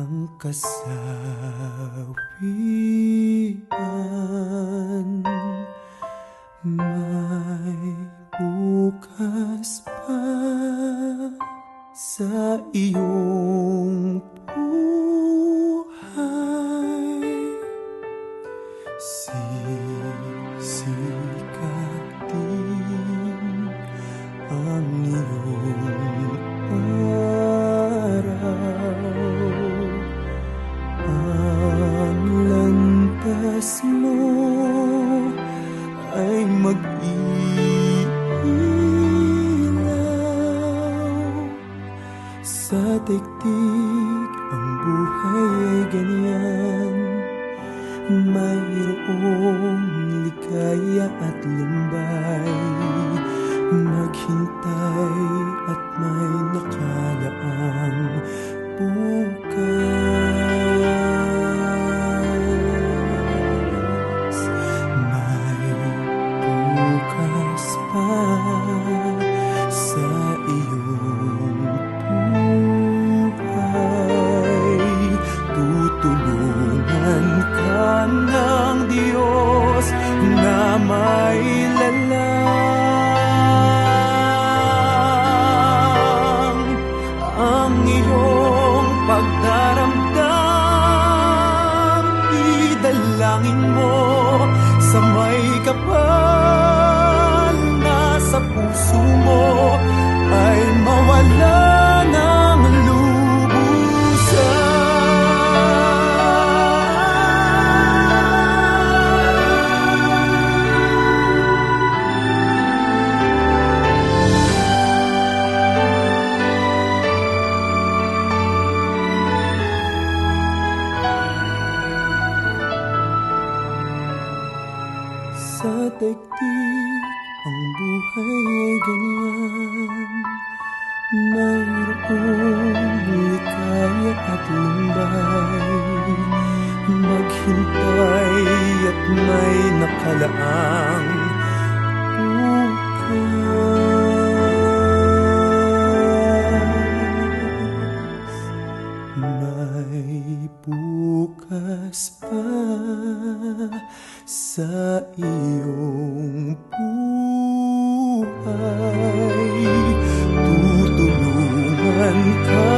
ang kasawian. May bukas pa sa iyong buhay. Sisikat din ang iyong araw. Ang landas mo ay mag-iilaw. Sa daigdig ang buhay ay ganyan, mayroong ligaya at lumbay. Maghintay at may nakalaang bukas. May bukas pa sa iyong buhay. Tutulungan ka ng Diyos na may lalang. Ang iyong pagdaramdam, idalangin mo sa may kapal na sa puso mo ay mawala ng lubusan. Sa daigdig ang buhay ay ganyan, mayroong likaya at lumbay. Maghintay at may nakalaang bukas. May bukas pa sa iyong buhay. Tutulungan ka